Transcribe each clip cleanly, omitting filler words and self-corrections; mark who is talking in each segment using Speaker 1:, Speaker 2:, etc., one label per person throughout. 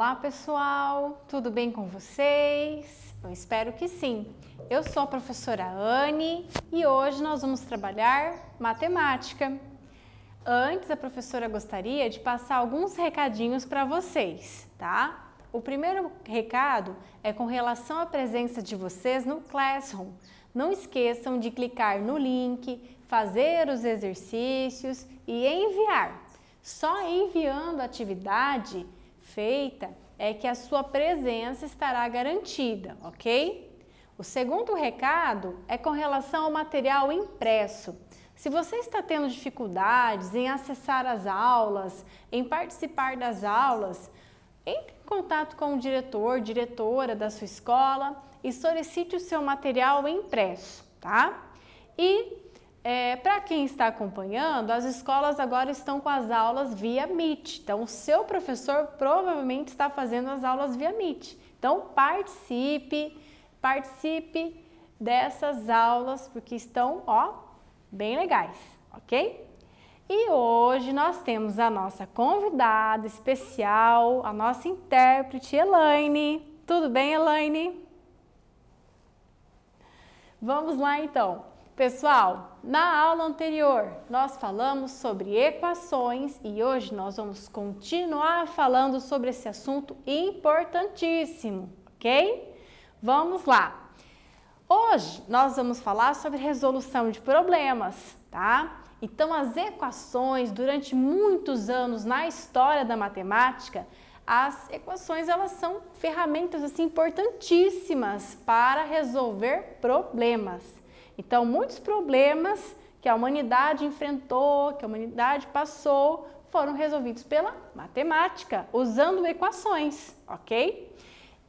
Speaker 1: Olá pessoal, tudo bem com vocês? Eu espero que sim. Eu sou a professora Anne e hoje nós vamos trabalhar matemática. Antes, a professora gostaria de passar alguns recadinhos para vocês, tá? O primeiro recado é com relação à presença de vocês no Classroom. Não esqueçam de clicar no link, fazer os exercícios e enviar. Só enviando a atividade feita é que a sua presença estará garantida, ok? O segundo recado é com relação ao material impresso. Se você está tendo dificuldades em acessar as aulas, em participar das aulas, entre em contato com o diretor, diretora da sua escola e solicite o seu material impresso, tá? E para quem está acompanhando, as escolas agora estão com as aulas via Meet. Então, o seu professor provavelmente está fazendo as aulas via Meet. Então, participe dessas aulas, porque estão, bem legais, ok? E hoje nós temos a nossa convidada especial, a nossa intérprete, Elaine. Tudo bem, Elaine? Vamos lá, então. Pessoal, na aula anterior nós falamos sobre equações e hoje nós vamos continuar falando sobre esse assunto importantíssimo, ok? Vamos lá! Hoje nós vamos falar sobre resolução de problemas, tá? Então, as equações, durante muitos anos na história da matemática, as equações elas são ferramentas assim, importantíssimas para resolver problemas. Então, muitos problemas que a humanidade enfrentou, que a humanidade passou, foram resolvidos pela matemática, usando equações, ok?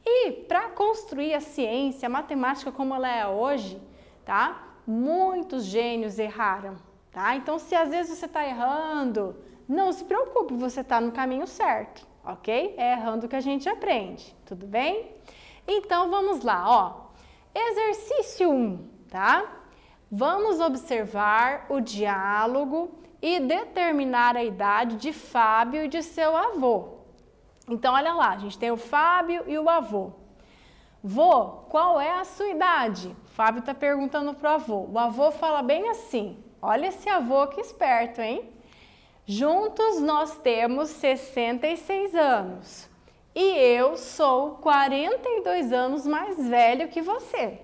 Speaker 1: E para construir a ciência, a matemática como ela é hoje, tá? Muitos gênios erraram, tá? Então, se às vezes você está errando, não se preocupe, você está no caminho certo, ok? É errando que a gente aprende, tudo bem? Então, vamos lá, Exercício 1, tá? Vamos observar o diálogo e determinar a idade de Fábio e de seu avô. Então, olha lá, a gente tem o Fábio e o avô. Vô, qual é a sua idade? O Fábio está perguntando para o avô. O avô fala bem assim, olha esse avô que esperto, hein? Juntos nós temos 66 anos e eu sou 42 anos mais velho que você.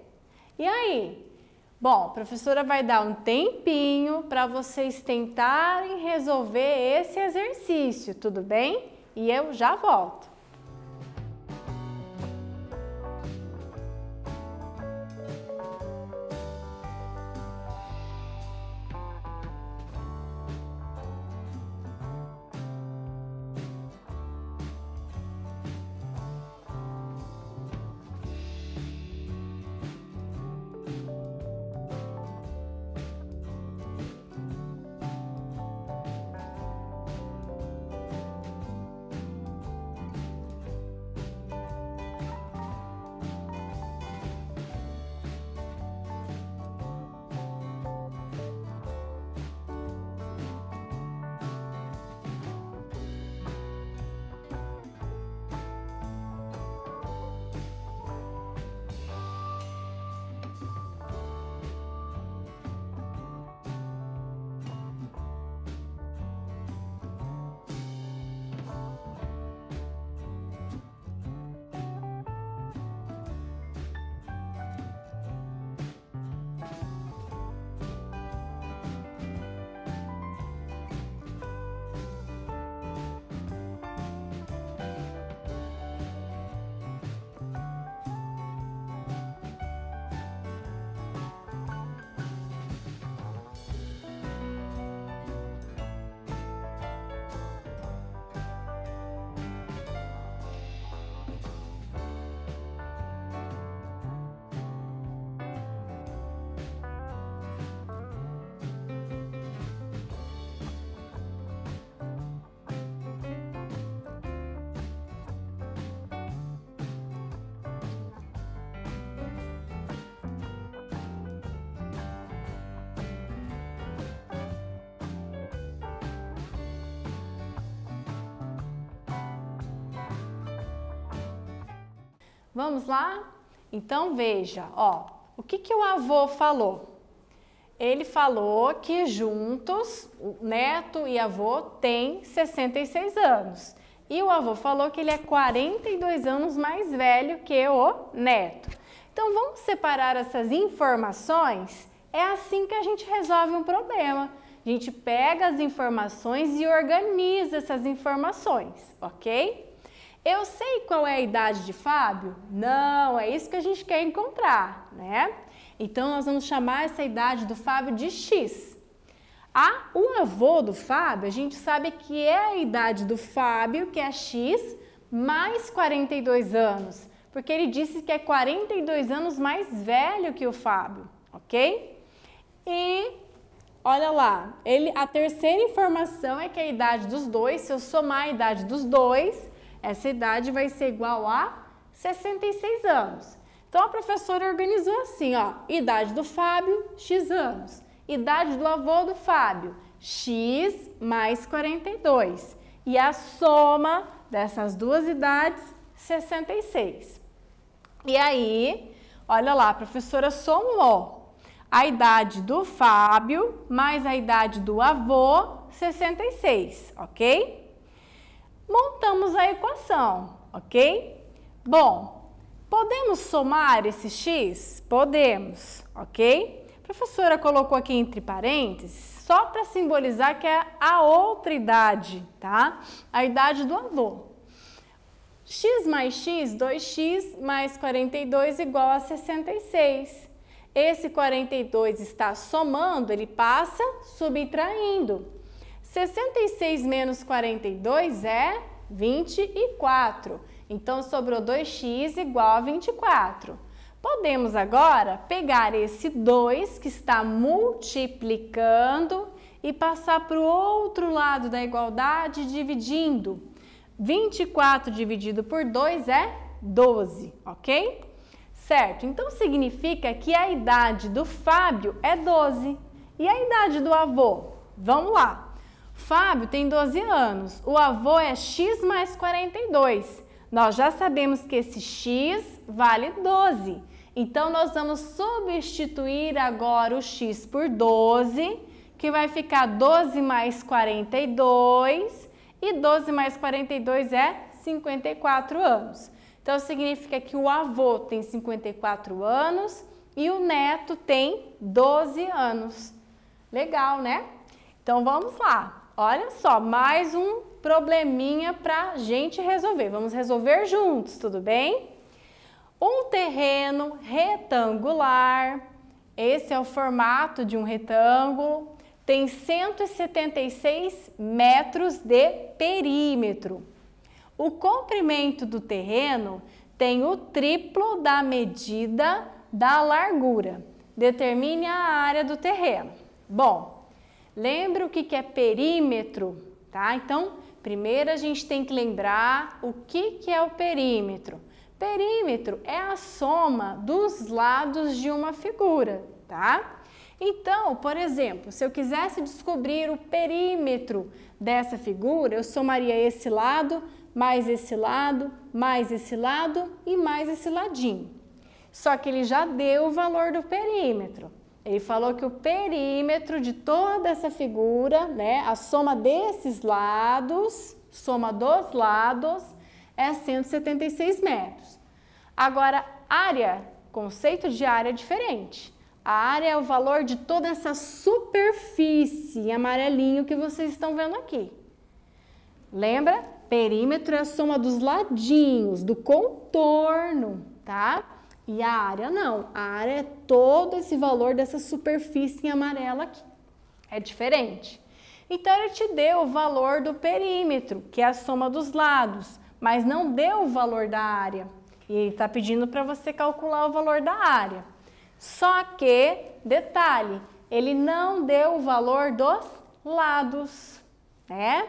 Speaker 1: E aí? Bom, a professora vai dar um tempinho para vocês tentarem resolver esse exercício, tudo bem? E eu já volto. Vamos lá? Então veja, ó, o que o avô falou? Ele falou que juntos, o neto e avô têm 66 anos. E o avô falou que ele é 42 anos mais velho que o neto. Então vamos separar essas informações? É assim que a gente resolve um problema. A gente pega as informações e organiza essas informações, ok? Eu sei qual é a idade de Fábio? Não, é isso que a gente quer encontrar, né? Então, nós vamos chamar essa idade do Fábio de X. O avô do Fábio, a gente sabe que é a idade do Fábio, que é X, mais 42 anos, porque ele disse que é 42 anos mais velho que o Fábio, ok? E olha lá, a terceira informação é que a idade dos dois, se eu somar a idade dos dois, essa idade vai ser igual a 66 anos. Então, a professora organizou assim, ó, idade do Fábio, X anos. Idade do avô do Fábio, X mais 42. E a soma dessas duas idades, 66. E aí, olha lá, a professora somou a idade do Fábio mais a idade do avô, 66, ok? Montamos a equação, ok? Bom, podemos somar esse x? Podemos, ok? A professora colocou aqui entre parênteses, só para simbolizar que é a outra idade, tá? A idade do avô. X mais x, 2x mais 42 igual a 66. Esse 42 está somando, ele passa subtraindo. 66 menos 42 é 24. Então, sobrou 2x igual a 24. Podemos agora pegar esse 2 que está multiplicando e passar para o outro lado da igualdade dividindo. 24 dividido por 2 é 12, ok? Certo, então significa que a idade do Fábio é 12. E a idade do avô? Vamos lá. Fábio tem 12 anos, o avô é x mais 42. Nós já sabemos que esse x vale 12. Então, nós vamos substituir agora o x por 12, que vai ficar 12 mais 42, e 12 mais 42 é 54 anos. Então, significa que o avô tem 54 anos e o neto tem 12 anos. Legal, né? Então, vamos lá. Olha só, mais um probleminha para a gente resolver. Vamos resolver juntos, tudo bem? Um terreno retangular, esse é o formato de um retângulo, tem 176 metros de perímetro. O comprimento do terreno tem o triplo da medida da largura. Determine a área do terreno. Bom, lembra o que é perímetro, tá? Então, primeiro a gente tem que lembrar o que é o perímetro. Perímetro é a soma dos lados de uma figura, tá? Então, por exemplo, se eu quisesse descobrir o perímetro dessa figura, eu somaria esse lado, mais esse lado, mais esse lado e mais esse ladinho. Só que ele já deu o valor do perímetro. Ele falou que o perímetro de toda essa figura, né, a soma desses lados, soma dos lados, é 176 metros. Agora, área, conceito de área é diferente. A área é o valor de toda essa superfície em amarelinho que vocês estão vendo aqui. Lembra? Perímetro é a soma dos ladinhos, do contorno, tá? E a área não, a área é todo esse valor dessa superfície em amarelo aqui, é diferente. Então, ele te deu o valor do perímetro, que é a soma dos lados, mas não deu o valor da área. E ele está pedindo para você calcular o valor da área. Só que, detalhe, ele não deu o valor dos lados, né?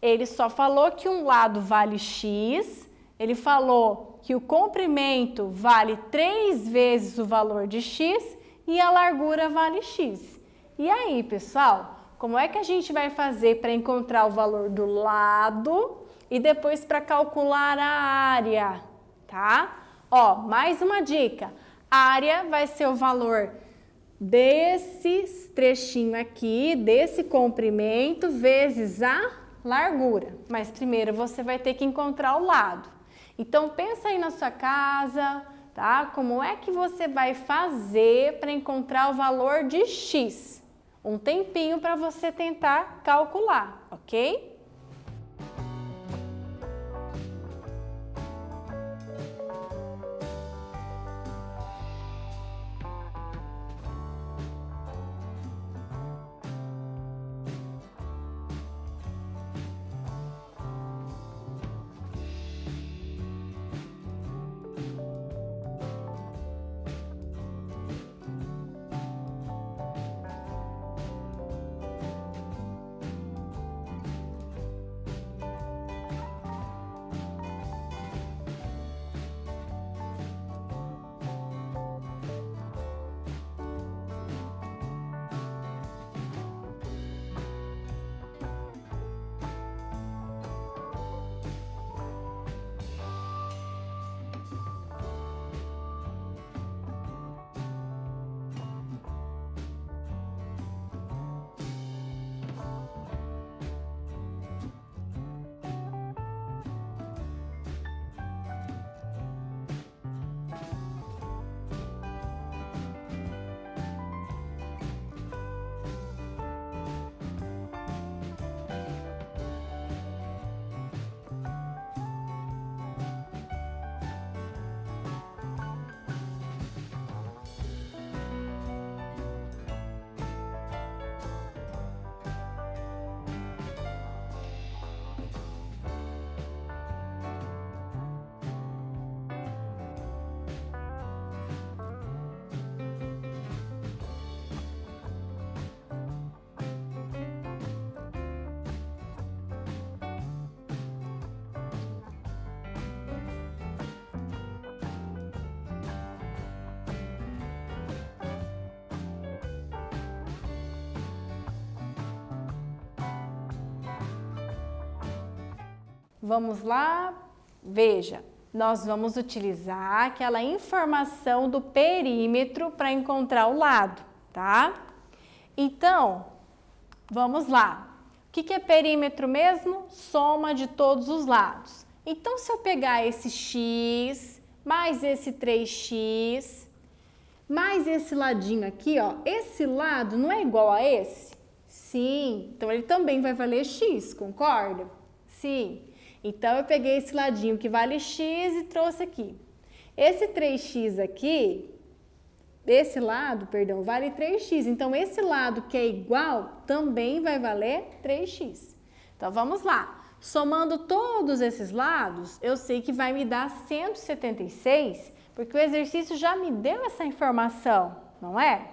Speaker 1: Ele só falou que um lado vale x, ele falou que o comprimento vale 3 vezes o valor de x e a largura vale x. E aí, pessoal, como é que a gente vai fazer para encontrar o valor do lado e depois para calcular a área, tá? Ó, mais uma dica. Área vai ser o valor desse trechinho aqui, desse comprimento, vezes a largura. Mas primeiro você vai ter que encontrar o lado. Então, pensa aí na sua casa, tá? Como é que você vai fazer para encontrar o valor de x? Um tempinho para você tentar calcular, ok? Vamos lá? Veja, nós vamos utilizar aquela informação do perímetro para encontrar o lado, tá? Então, vamos lá. O que é perímetro mesmo? Soma de todos os lados. Então, se eu pegar esse x, mais esse 3x, mais esse ladinho aqui, ó, esse lado não é igual a esse? Sim, então ele também vai valer x, concorda? Sim. Então, eu peguei esse ladinho que vale x e trouxe aqui. Esse 3x aqui, esse lado, perdão, vale 3x. Então, esse lado que é igual também vai valer 3x. Então, vamos lá. Somando todos esses lados, eu sei que vai me dar 176, porque o exercício já me deu essa informação, não é?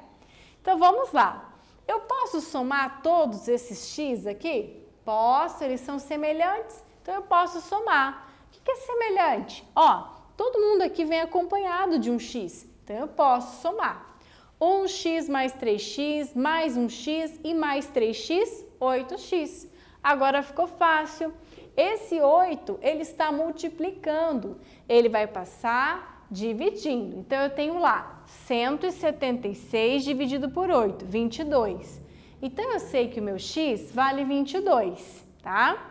Speaker 1: Então, vamos lá. Eu posso somar todos esses x aqui? Posso, eles são semelhantes. Então, eu posso somar. O que é semelhante? Ó, todo mundo aqui vem acompanhado de um x. Então, eu posso somar. 1x mais 3x, mais 1x e mais 3x, 8x. Agora ficou fácil. Esse 8, ele está multiplicando. Ele vai passar dividindo. Então, eu tenho lá 176 dividido por 8, 22. Então, eu sei que o meu x vale 22, tá?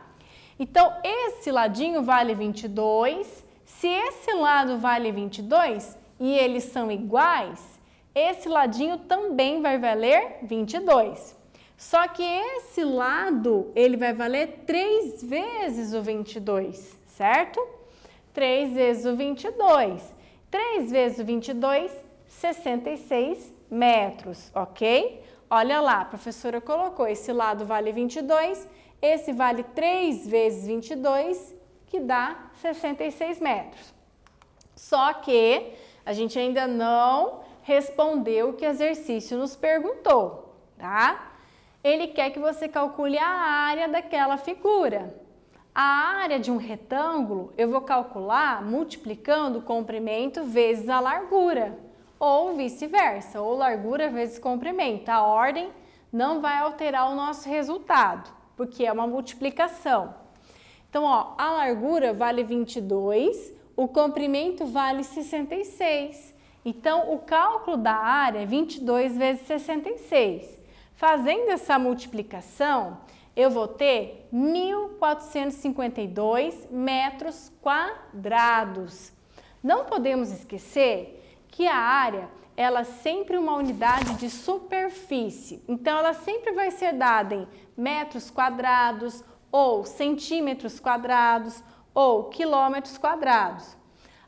Speaker 1: Então, esse ladinho vale 22. Se esse lado vale 22 e eles são iguais, esse ladinho também vai valer 22. Só que esse lado, ele vai valer 3 vezes o 22, certo? 3 vezes o 22. 3 vezes o 22, 66 metros, ok? Olha lá, a professora colocou, esse lado vale 22, esse vale 3 vezes 22, que dá 66 metros. Só que a gente ainda não respondeu o que o exercício nos perguntou, tá? Ele quer que você calcule a área daquela figura. A área de um retângulo eu vou calcular multiplicando o comprimento vezes a largura, ou vice-versa, ou largura vezes comprimento. A ordem não vai alterar o nosso resultado, porque é uma multiplicação. Então, ó, a largura vale 22, o comprimento vale 66. Então, o cálculo da área é 22 vezes 66. Fazendo essa multiplicação, eu vou ter 1.452 metros quadrados. Não podemos esquecer que a área, ela é sempre uma unidade de superfície. Então, ela sempre vai ser dada em metros quadrados, ou centímetros quadrados, ou quilômetros quadrados.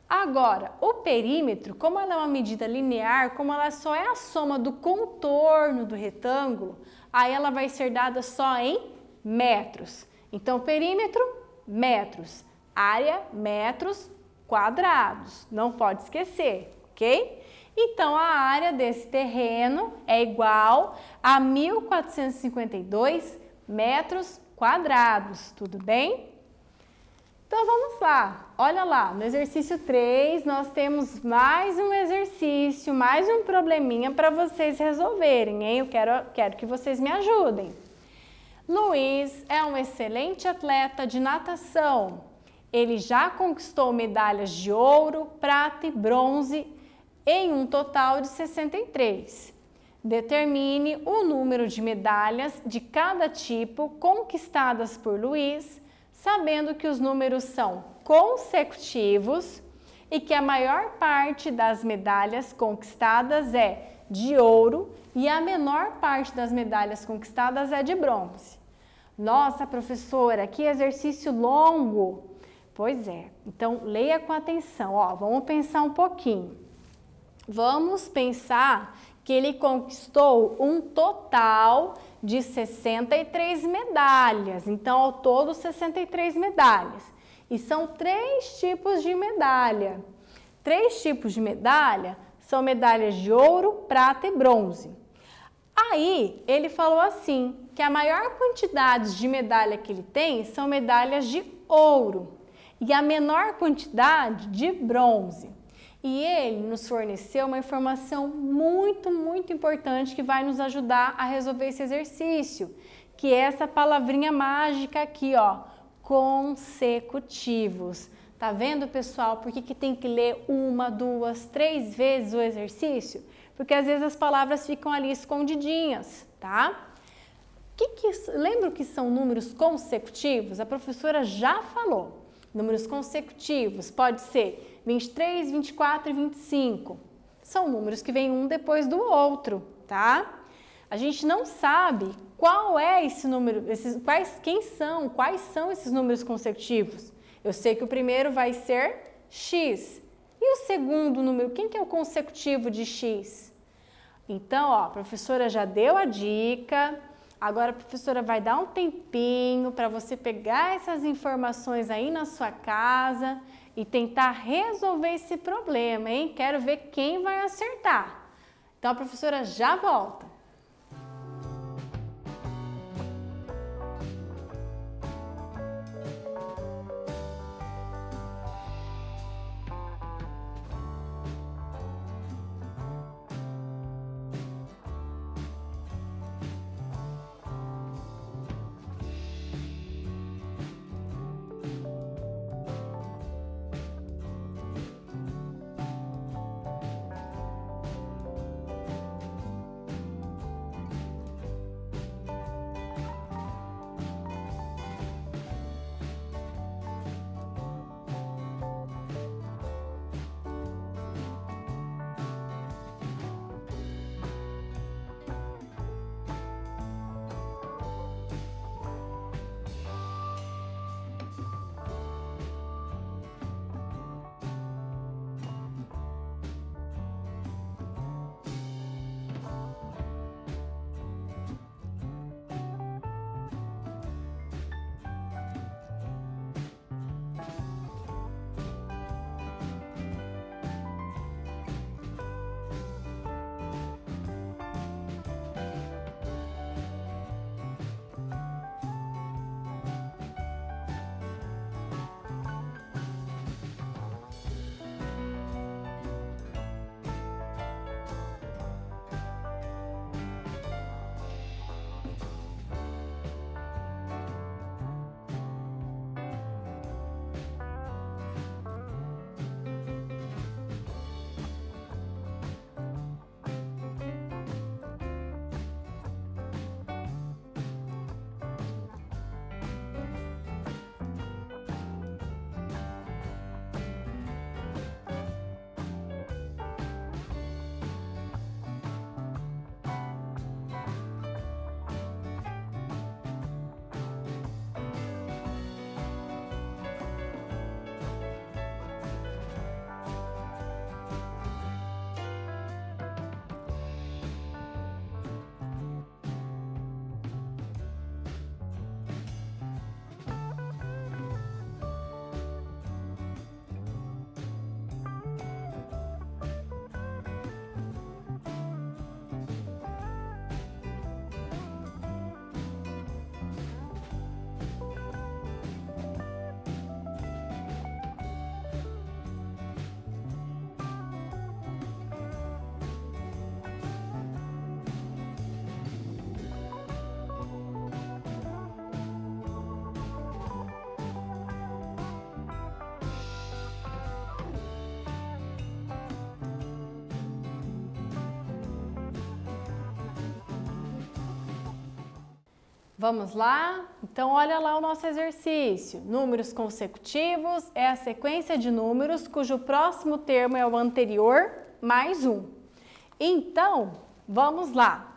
Speaker 1: Agora, o perímetro, como ela é uma medida linear, como ela só é a soma do contorno do retângulo, aí ela vai ser dada só em metros. Então, perímetro, metros. Área, metros quadrados. Não pode esquecer, ok? Então, a área desse terreno é igual a 1.452 metros quadrados. Tudo bem? Então, vamos lá. Olha lá, no exercício 3, nós temos mais um exercício, mais um probleminha para vocês resolverem, hein? Eu quero que vocês me ajudem. Luiz é um excelente atleta de natação. Ele já conquistou medalhas de ouro, prata e bronze em um total de 63. Determine o número de medalhas de cada tipo conquistadas por Luiz, sabendo que os números são consecutivos e que a maior parte das medalhas conquistadas é de ouro e a menor parte das medalhas conquistadas é de bronze. Nossa, professora, que exercício longo! Pois é, então leia com atenção, ó, vamos pensar um pouquinho. Vamos pensar que ele conquistou um total de 63 medalhas, então ao todo 63 medalhas. E são 3 tipos de medalha. 3 tipos de medalha são medalhas de ouro, prata e bronze. Aí ele falou assim, que a maior quantidade de medalha que ele tem são medalhas de ouro e a menor quantidade de bronze. E ele nos forneceu uma informação muito importante que vai nos ajudar a resolver esse exercício, que é essa palavrinha mágica aqui, ó, consecutivos. Tá vendo, pessoal, por que tem que ler 1, 2, 3 vezes o exercício? Porque às vezes as palavras ficam ali escondidinhas, tá? Lembra o que são números consecutivos? A professora já falou. Números consecutivos pode ser 23, 24 e 25. São números que vêm um depois do outro, tá? A gente não sabe qual é esse número, quais são esses números consecutivos. Eu sei que o primeiro vai ser x. E o segundo número, quem que é o consecutivo de x? Então, ó, a professora já deu a dica. Agora a professora vai dar um tempinho para você pegar essas informações aí na sua casa e tentar resolver esse problema, hein? Quero ver quem vai acertar. Então a professora já volta. Vamos lá? Então, olha lá o nosso exercício. Números consecutivos é a sequência de números cujo próximo termo é o anterior mais um. Então, vamos lá.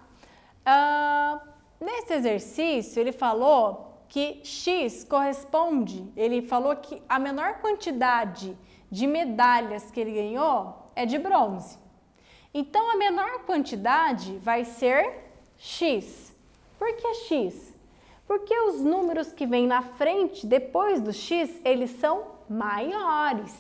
Speaker 1: Nesse exercício, ele falou que X corresponde, ele falou que a menor quantidade de medalhas que ele ganhou é de bronze. Então, a menor quantidade vai ser X. Por que X? Porque os números que vêm na frente, depois do X, eles são maiores,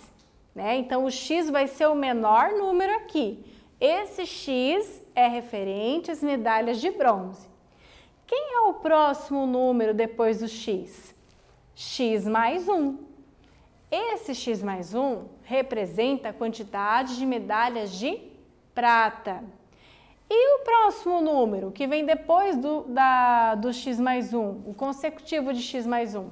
Speaker 1: né? Então, o X vai ser o menor número aqui. Esse X é referente às medalhas de bronze. Quem é o próximo número depois do X? X mais 1. Esse X mais 1 representa a quantidade de medalhas de prata. E o próximo número que vem depois do X mais 1, o consecutivo de X mais 1?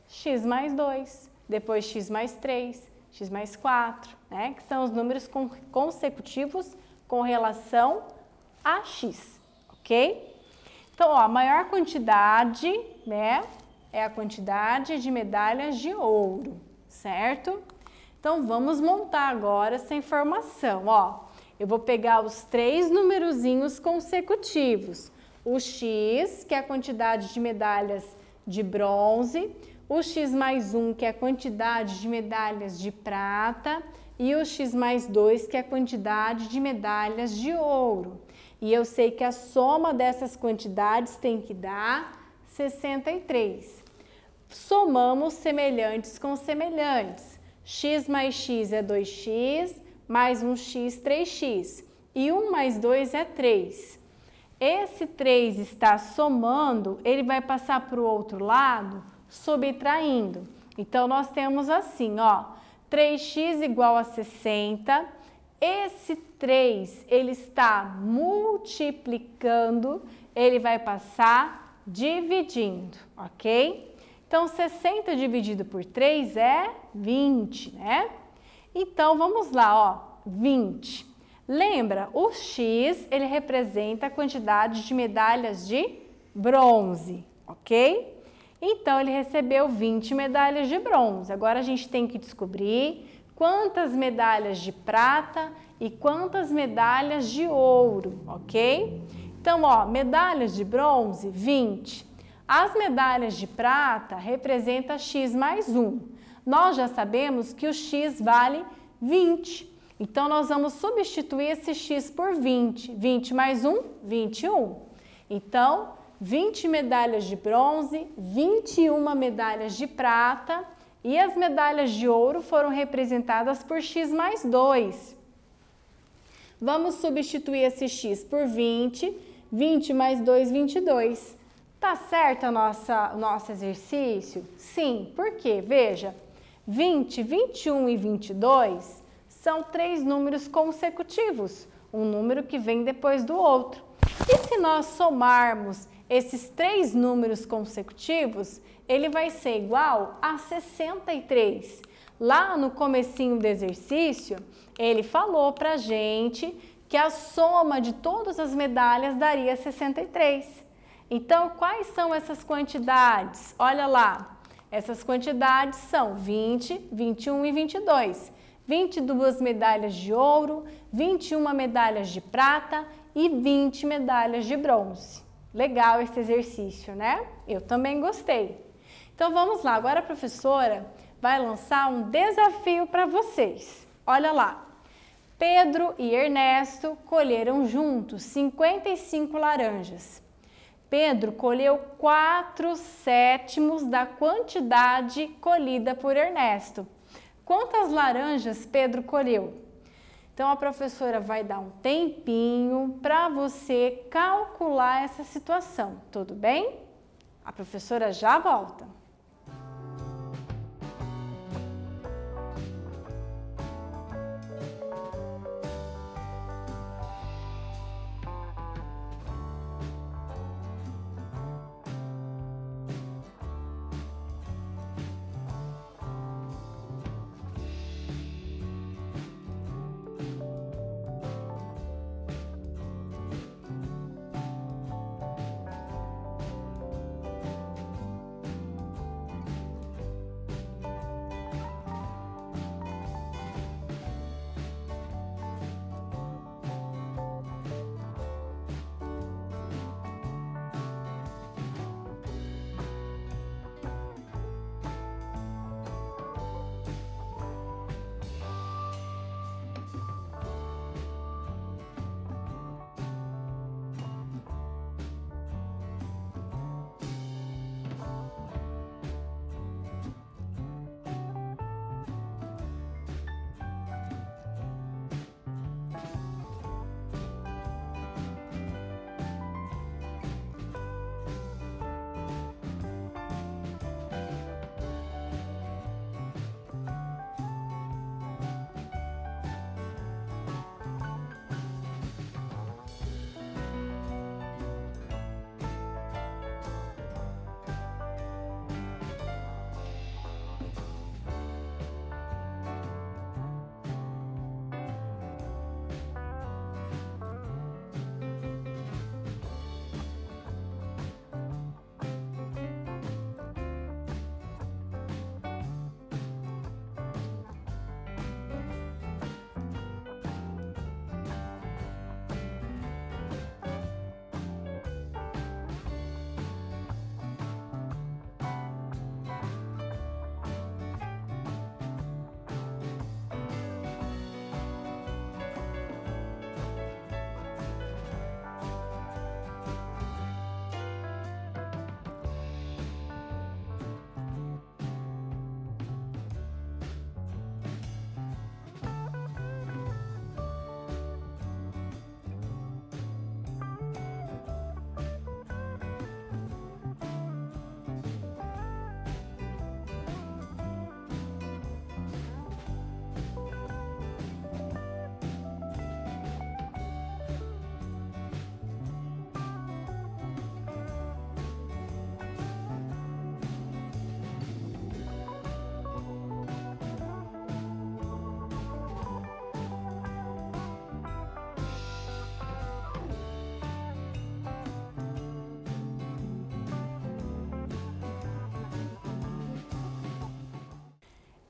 Speaker 1: X mais 2, depois X mais 3, X mais 4, né? Que são os números consecutivos com relação a X, ok? Então, ó, a maior quantidade, né, é a quantidade de medalhas de ouro, certo? Então, vamos montar agora essa informação, ó. Eu vou pegar os 3 numerozinhos consecutivos, o X, que é a quantidade de medalhas de bronze, o X mais 1, que é a quantidade de medalhas de prata, e o X mais 2, que é a quantidade de medalhas de ouro. E eu sei que a soma dessas quantidades tem que dar 63. Somamos semelhantes com semelhantes. X mais X é 2X, mais 1x, 3x. E 1 mais 2 é 3. Esse 3 está somando, ele vai passar para o outro lado, subtraindo. Então, nós temos assim, ó, 3x igual a 60. Esse 3, ele está multiplicando, ele vai passar dividindo, ok? Então, 60 dividido por 3 é 20, né? Então, vamos lá, ó, 20. Lembra, o X, ele representa a quantidade de medalhas de bronze, ok? Então, ele recebeu 20 medalhas de bronze. Agora, a gente tem que descobrir quantas medalhas de prata e quantas medalhas de ouro, ok? Então, ó, medalhas de bronze, 20. As medalhas de prata representam X mais 1. Nós já sabemos que o X vale 20. Então, nós vamos substituir esse X por 20. 20 mais 1, 21. Então, 20 medalhas de bronze, 21 medalhas de prata e as medalhas de ouro foram representadas por X mais 2. Vamos substituir esse X por 20. 20 mais 2, 22. Tá certo o nosso exercício? Sim, por quê? Veja, 20, 21 e 22 são 3 números consecutivos, um número que vem depois do outro. E se nós somarmos esses 3 números consecutivos, ele vai ser igual a 63. Lá no comecinho do exercício, ele falou pra gente que a soma de todas as medalhas daria 63. Então, quais são essas quantidades? Olha lá, essas quantidades são 20, 21 e 22. 22 medalhas de ouro, 21 medalhas de prata e 20 medalhas de bronze. Legal esse exercício, né? Eu também gostei. Então, vamos lá. Agora a professora vai lançar um desafio para vocês. Olha lá. Pedro e Ernesto colheram juntos 55 laranjas. Pedro colheu 4/7 da quantidade colhida por Ernesto. Quantas laranjas Pedro colheu? Então, a professora vai dar um tempinho para você calcular essa situação, tudo bem? A professora já volta.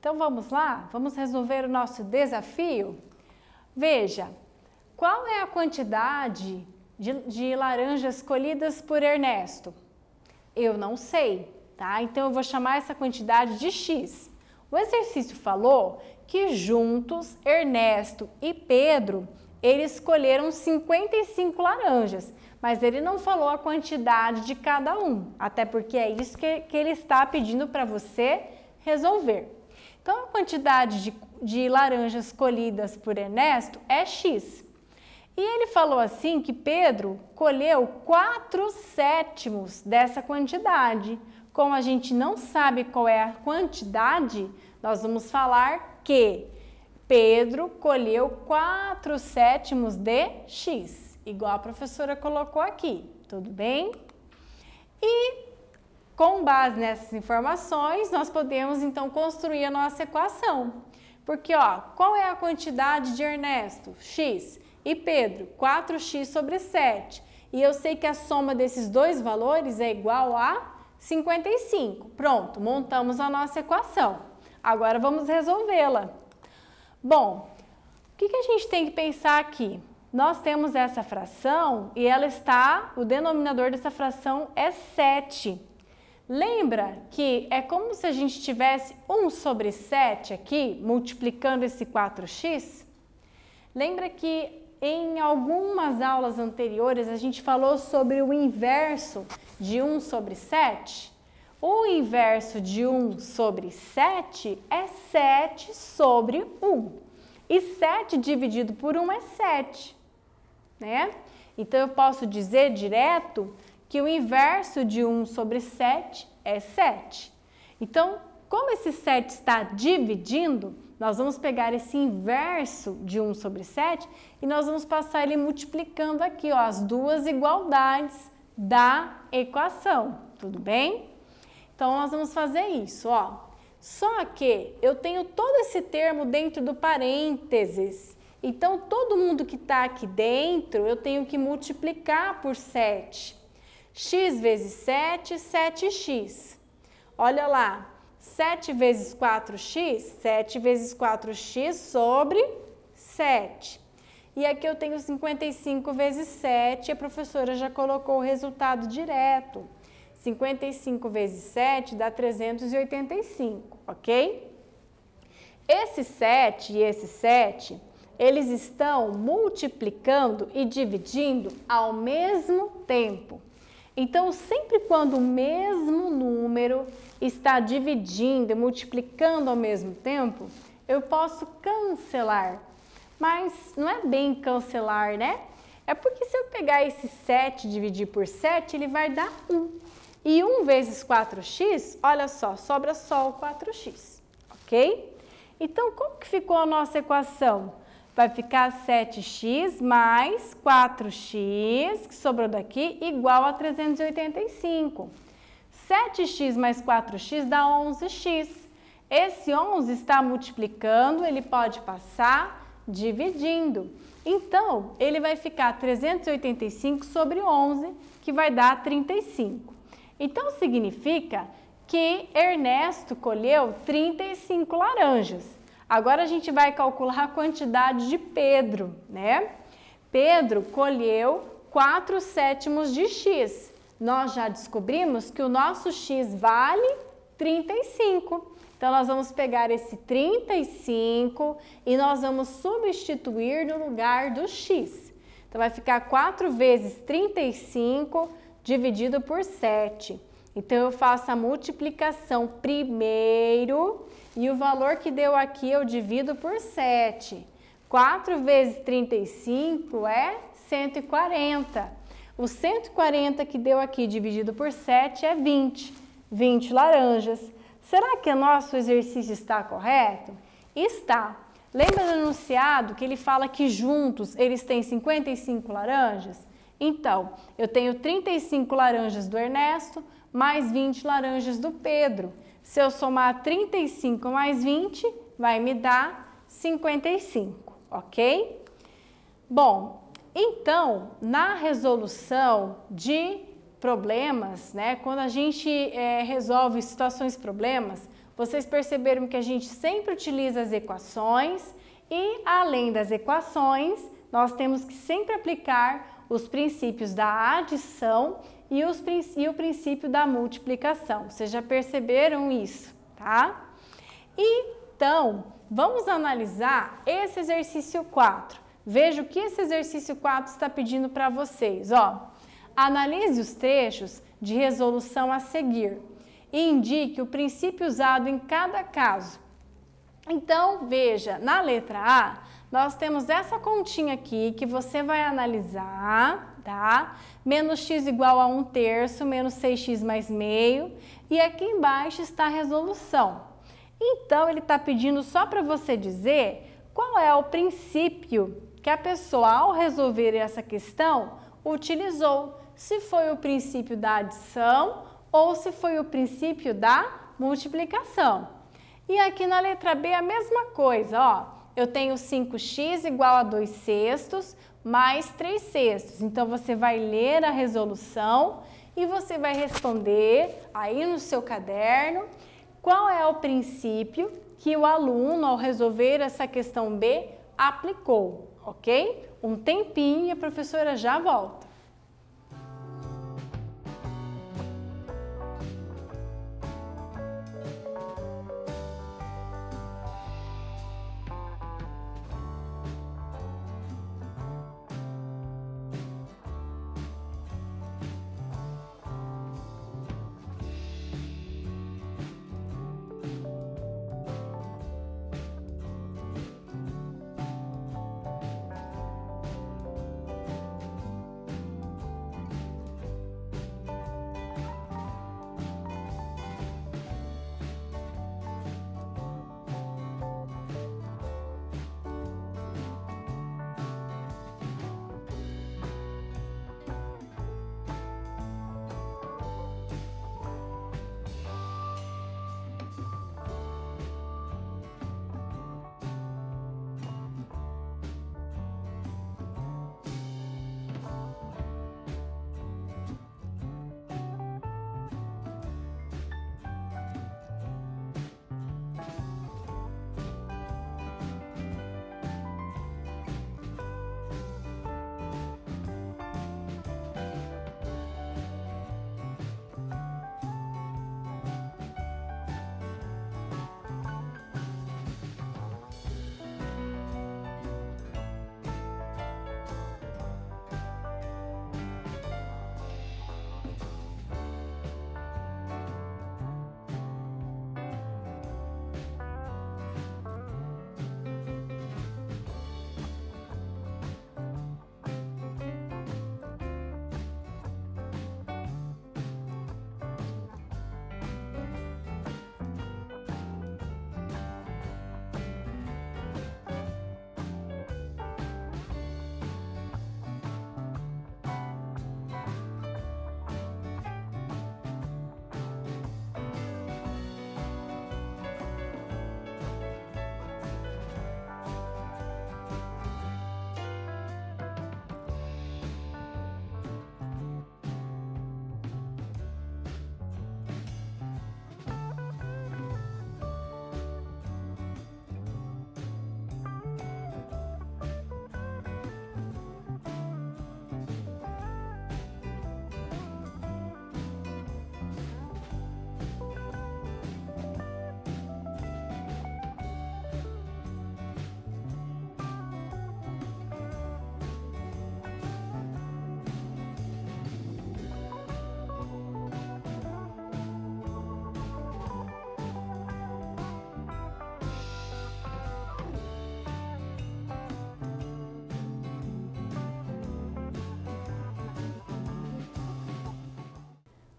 Speaker 1: Então vamos lá? Vamos resolver o nosso desafio? Veja, qual é a quantidade de laranjas colhidas por Ernesto? Eu não sei, tá? Então eu vou chamar essa quantidade de X. O exercício falou que juntos Ernesto e Pedro, eles colheram 55 laranjas, mas ele não falou a quantidade de cada um, até porque é isso que ele está pedindo para você resolver. Então a quantidade de laranjas colhidas por Ernesto é X. E ele falou assim que Pedro colheu 4/7 dessa quantidade. Como a gente não sabe qual é a quantidade, nós vamos falar que Pedro colheu 4/7 de X, igual a professora colocou aqui, tudo bem? E com base nessas informações, nós podemos então construir a nossa equação. Porque, ó, qual é a quantidade de Ernesto? X. E Pedro, 4x/7. E eu sei que a soma desses dois valores é igual a 55. Pronto, montamos a nossa equação. Agora vamos resolvê-la. Bom, o que a gente tem que pensar aqui? Nós temos essa fração e o denominador dessa fração é 7. Lembra que é como se a gente tivesse 1/7 aqui, multiplicando esse 4x? Lembra que em algumas aulas anteriores a gente falou sobre o inverso de 1/7? O inverso de 1/7 é 7/1. E 7 dividido por 1 é 7, né? Então eu posso dizer direto que o inverso de 1/7 é 7. Então, como esse 7 está dividindo, nós vamos pegar esse inverso de 1/7 e nós vamos passar ele multiplicando aqui, ó, as duas igualdades da equação, tudo bem? Então, nós vamos fazer isso, ó. Só que eu tenho todo esse termo dentro do parênteses. Então, todo mundo que está aqui dentro, eu tenho que multiplicar por 7. X vezes 7, 7x. Olha lá, 7 vezes 4x, 7 vezes 4x sobre 7. E aqui eu tenho 55 vezes 7, a professora já colocou o resultado direto. 55 vezes 7 dá 385, ok? Esse 7 e esse 7, eles estão multiplicando e dividindo ao mesmo tempo. Então, sempre quando o mesmo número está dividindo e multiplicando ao mesmo tempo, eu posso cancelar. Mas não é bem cancelar, né? É porque se eu pegar esse 7 e dividir por 7, ele vai dar 1. E 1 vezes 4x, olha só, sobra só o 4x, ok? Então, como que ficou a nossa equação? Vai ficar 7x mais 4x, que sobrou daqui, igual a 385. 7x mais 4x dá 11x. Esse 11 está multiplicando, ele pode passar dividindo. Então, ele vai ficar 385 sobre 11, que vai dar 35. Então, significa que Ernesto colheu 35 laranjas. Agora a gente vai calcular a quantidade de Pedro, né? Pedro colheu 4/7 de x. Nós já descobrimos que o nosso x vale 35. Então, nós vamos pegar esse 35 e nós vamos substituir no lugar do x. Então, vai ficar 4 vezes 35 dividido por 7. Então, eu faço a multiplicação primeiro e o valor que deu aqui eu divido por 7. 4 vezes 35 é 140. O 140 que deu aqui dividido por 7 é 20. 20 laranjas. Será que o nosso exercício está correto? Está. Lembra do enunciado que ele fala que juntos eles têm 55 laranjas? Então, eu tenho 35 laranjas do Ernesto, mais 20 laranjas do Pedro. Se eu somar 35 mais 20, vai me dar 55, ok? Bom, então, na resolução de problemas, né, quando a gente resolve situações problemas, Vocês perceberam que a gente sempre utiliza as equações e, além das equações, nós temos que sempre aplicar os princípios da adição e o princípio da multiplicação. Vocês já perceberam isso, tá? Então, vamos analisar esse exercício 4. Veja o que esse exercício 4 está pedindo para vocês, ó. Analise os trechos de resolução a seguir e indique o princípio usado em cada caso. Então, veja, na letra A, nós temos essa continha aqui que você vai analisar, tá? Menos x igual a 1/3, menos 6x mais meio, e aqui embaixo está a resolução. Então, ele está pedindo só para você dizer qual é o princípio que a pessoa, ao resolver essa questão, utilizou. Se foi o princípio da adição ou se foi o princípio da multiplicação. E aqui na letra B a mesma coisa, ó. Eu tenho 5x igual a 2/6 mais 3/6. Então, você vai ler a resolução e você vai responder aí no seu caderno qual é o princípio que o aluno, ao resolver essa questão B, aplicou, ok? Um tempinho e a professora já volta.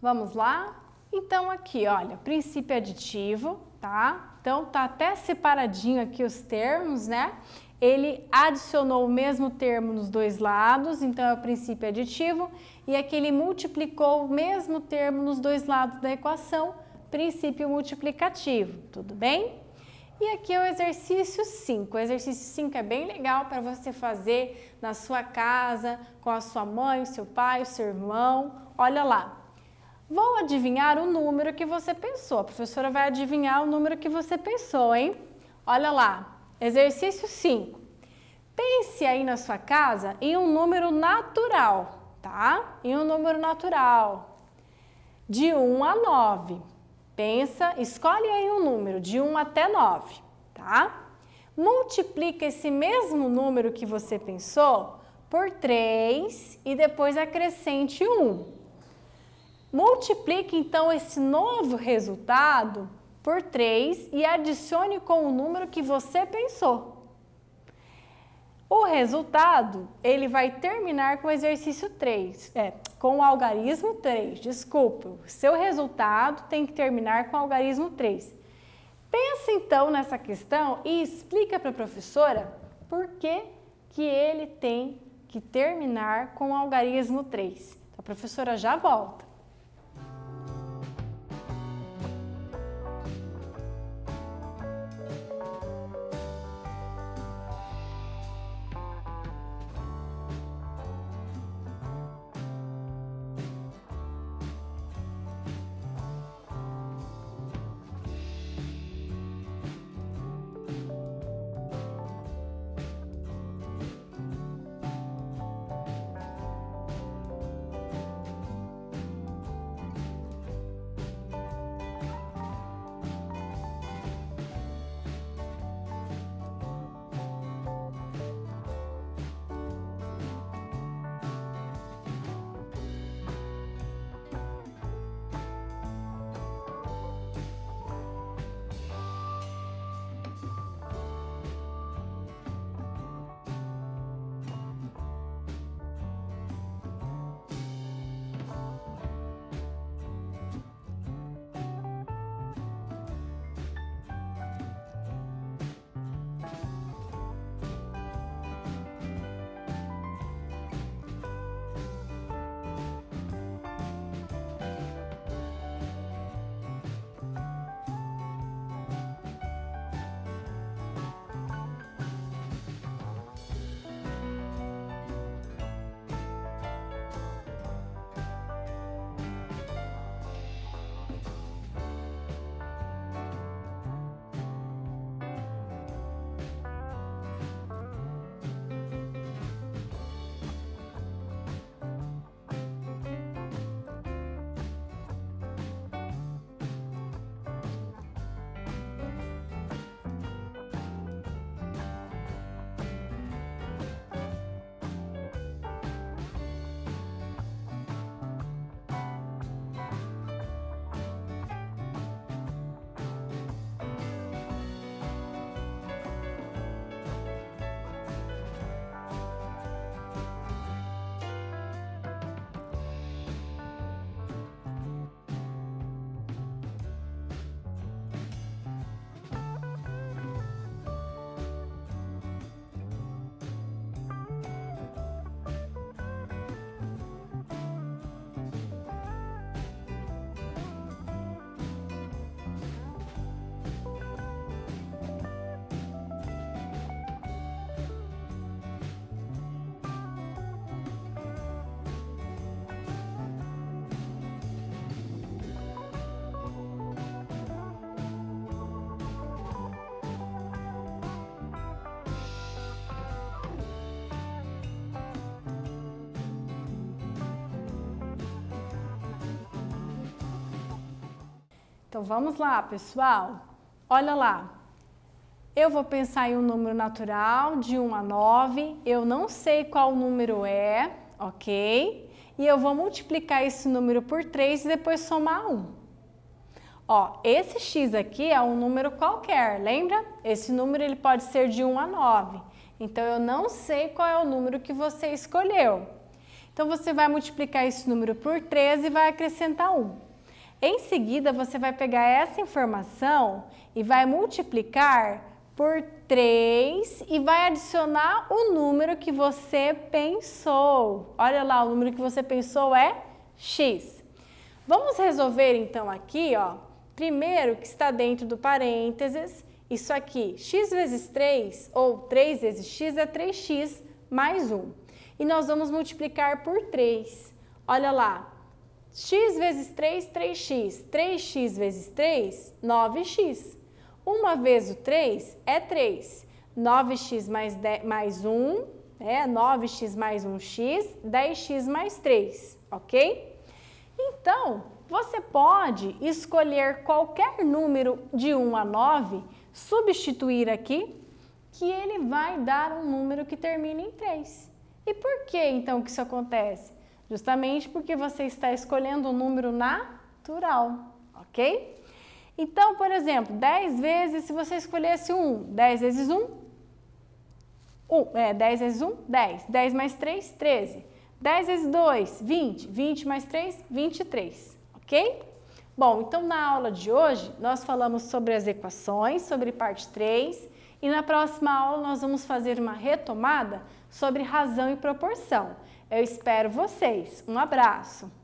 Speaker 1: Vamos lá? Então aqui, olha, princípio aditivo, tá? Então tá até separadinho aqui os termos, né? Ele adicionou o mesmo termo nos dois lados, então é o princípio aditivo, e aqui ele multiplicou o mesmo termo nos dois lados da equação, princípio multiplicativo, tudo bem? E aqui é o exercício 5. O exercício 5 é bem legal para você fazer na sua casa, com a sua mãe, o seu pai, o seu irmão. Olha lá. Vou adivinhar o número que você pensou. A professora vai adivinhar o número que você pensou, hein? Olha lá, exercício 5. Pense aí na sua casa em um número natural, tá? Em um número natural, de 1 a 9. Pensa, escolhe aí um número de 1 até 9, tá? Multiplica esse mesmo número que você pensou por 3 e depois acrescente 1. Multiplique então esse novo resultado por 3 e adicione com o número que você pensou. O resultado, ele vai terminar com o exercício 3, com o algarismo 3, desculpa. O seu resultado tem que terminar com o algarismo 3. Pensa então nessa questão e explica para a professora por que ele tem que terminar com o algarismo 3. Então, a professora já volta. Então, vamos lá, pessoal. Olha lá. Eu vou pensar em um número natural de 1 a 9. Eu não sei qual número é, ok? E eu vou multiplicar esse número por 3 e depois somar 1. Ó, esse x aqui é um número qualquer, lembra? Esse número ele pode ser de 1 a 9. Então, eu não sei qual é o número que você escolheu. Então, você vai multiplicar esse número por 3 e vai acrescentar 1. Em seguida, você vai pegar essa informação e vai multiplicar por 3 e vai adicionar o número que você pensou. Olha lá, o número que você pensou é x. Vamos resolver então aqui, ó. Primeiro que está dentro do parênteses, isso aqui, x vezes 3 ou 3 vezes x é 3x mais 1. E nós vamos multiplicar por 3. Olha lá, x vezes 3, 3x. 3x vezes 3, 9x. 1 vezes o 3 é 3. 9x mais 1, 9x mais 1x, 10x mais 3, ok? Então, você pode escolher qualquer número de 1 a 9, substituir aqui, que ele vai dar um número que termina em 3. E por que então que isso acontece? Justamente porque você está escolhendo um número natural, ok? Então, por exemplo, 10 vezes, se você escolhesse 1, 10 vezes 1, 10 vezes 1, 10. 10 mais 3, 13. 10 vezes 2, 20. 20 mais 3, 23, ok? Bom, então na aula de hoje nós falamos sobre as equações, sobre parte 3, e na próxima aula nós vamos fazer uma retomada sobre razão e proporção. Eu espero vocês. Um abraço!